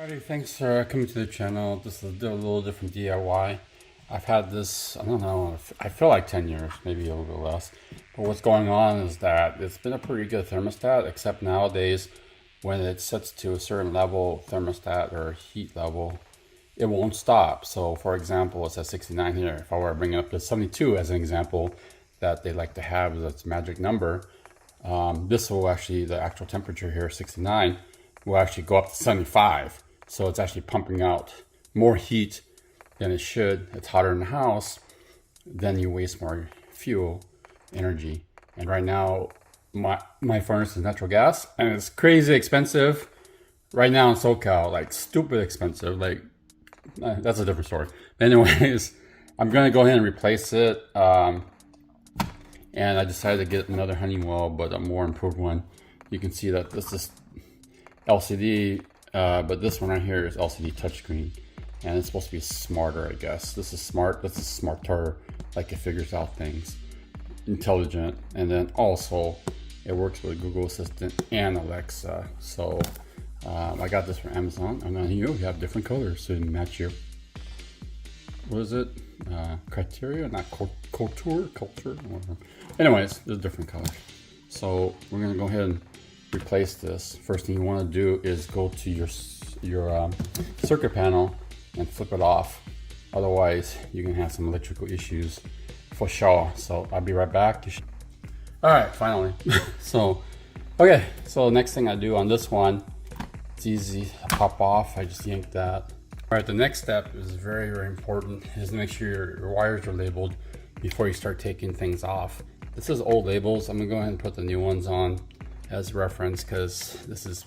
Alrighty, thanks for coming to the channel. This is a little different DIY. I've had this, I don't know, I feel like 10 years, maybe a little bit less. But what's going on is that it's been a pretty good thermostat, except nowadays when it sets to a certain level, thermostat or heat level, it won't stop. So for example, it's at 69 here. If I were to bring it up to 72 as an example that they like to have as its magic number, this will actually, the actual temperature here, 69, will actually go up to 75. So it's actually pumping out more heat than it should. It's hotter in the house, then you waste more fuel, energy. And right now, my furnace is natural gas, and it's crazy expensive. Right now in SoCal, like stupid expensive. Like that's a different story. Anyways, I'm gonna go ahead and replace it. And I decided to get another Honeywell, but a more improved one. You can see that this is LCD, but this one right here is LCD touchscreen, and it's supposed to be smarter, I guess. This is smart. This is smarter, like it figures out things, intelligent, and then also it works with Google Assistant and Alexa. So I got this from Amazon, and then you have different colors to match your, what is it? Criteria, not culture. Anyways, there's different colors. So we're gonna go ahead and replace this. First thing you want to do is go to your circuit panel and flip it off. Otherwise, you can have some electrical issues for sure. So I'll be right back. All right, finally. So next thing I do on this one, it's easy to pop off. I just yank that. All right, the next step is very, very important, is to make sure your wires are labeled before you start taking things off. This is old labels. I'm gonna go ahead and put the new ones on as reference because this is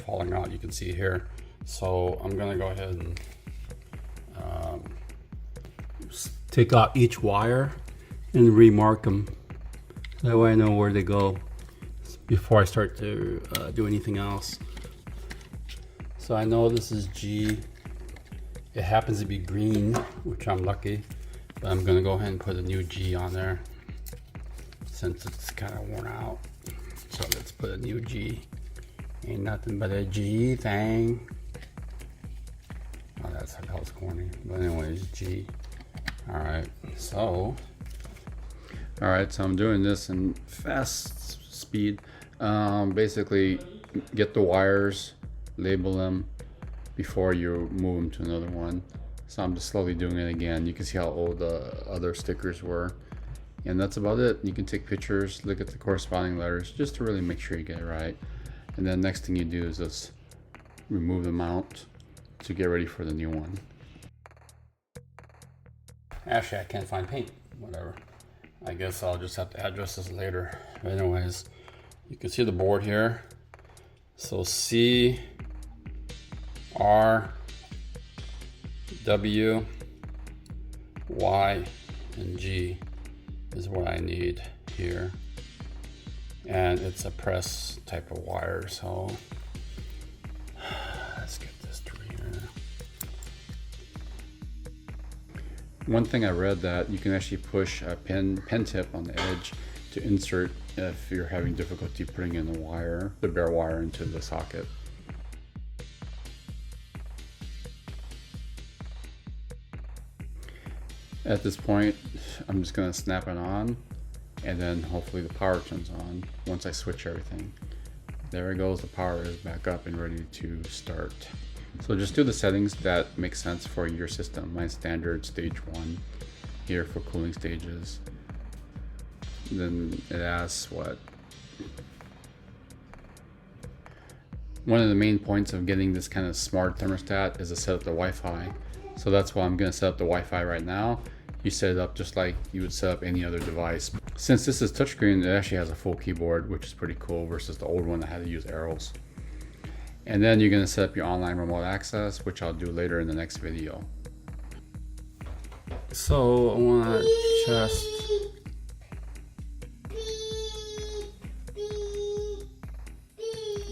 falling out, you can see here. So I'm gonna go ahead and take out each wire and remark them. That way I know where they go before I start to do anything else. So I know this is G. It happens to be green, which I'm lucky, but I'm gonna go ahead and put a new G on there since it's kind of worn out. So let's put a new G. Ain't nothing but a G thing. Oh, that was corny. But anyways, G. Alright, so I'm doing this in fast speed. Basically, get the wires, label them before you move them to another one. So I'm just slowly doing it again. You can see how old the other stickers were. And that's about it. You can take pictures, look at the corresponding letters, just to really make sure you get it right. And then next thing you do is just remove the mount to get ready for the new one. Actually, I can't find paint. Whatever. I guess I'll just have to address this later. But anyways, you can see the board here. So C, R, W, Y, and G is what I need here, and it's a press type of wire. So let's get this through here. One thing I read that you can actually push a pen tip on the edge to insert if you're having difficulty putting in the bare wire into the socket. At this point, I'm just gonna snap it on, and then hopefully the power turns on once I switch everything. There it goes, the power is back up and ready to start. So just do the settings that make sense for your system. Mine's standard stage 1 here for cooling stages. Then it asks what. One of the main points of getting this kind of smart thermostat is to set up the Wi-Fi. So that's why I'm going to set up the Wi-Fi right now. You set it up just like you would set up any other device. Since this is touchscreen, it actually has a full keyboard, which is pretty cool versus the old one that had to use arrows. And then you're going to set up your online remote access, which I'll do later in the next video. So I want to just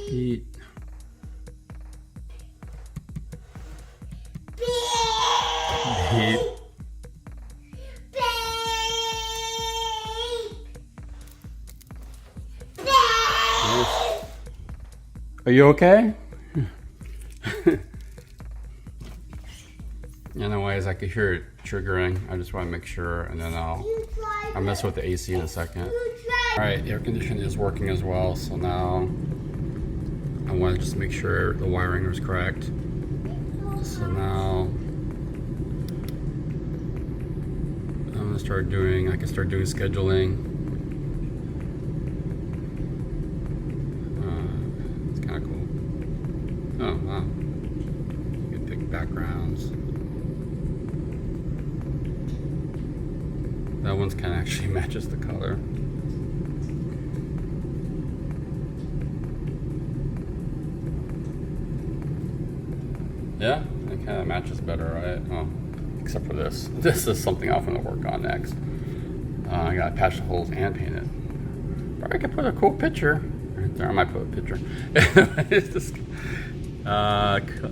heat. Are you okay? Anyways, I could hear it triggering. I just want to make sure, and then I'll mess with the AC in a second. All right, the air conditioning is working as well. So now I want to just make sure the wiring is correct. So now I'm gonna start doing. I can start doing scheduling. It's kind of cool. Oh wow! You can pick backgrounds. That one's kind of actually matches the color. Yeah, it kind of matches better, right? Oh, except for this. This is something I'm gonna work on next. I gotta patch the holes and paint it. Or I could put a cool picture right there. I might put a picture. It's just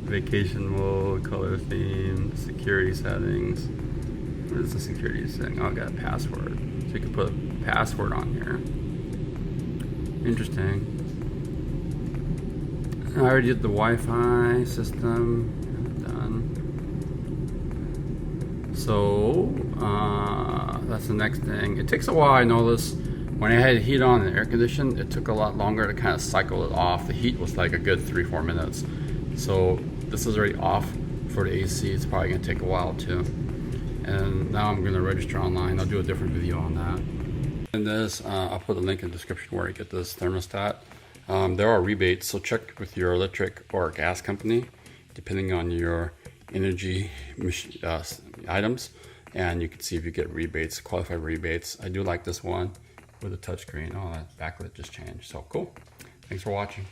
vacation mode, color theme, security settings. What is the security setting? Oh, I got a password. So you can put a password on here. Interesting. I already did the Wi-Fi system. Done. So that's the next thing. It takes a while. I noticed when I had heat on and air conditioned, it took a lot longer to kind of cycle it off. The heat was like a good 3-4 minutes. So this is already off for the AC. It's probably gonna take a while too. And now I'm gonna register online. I'll do a different video on that. And this, I'll put a link in the description where you get this thermostat. There are rebates, so check with your electric or gas company, depending on your energy items, and you can see if you get rebates, qualified rebates. I do like this one with a touchscreen. Oh, that backlit just changed. So cool. Thanks for watching.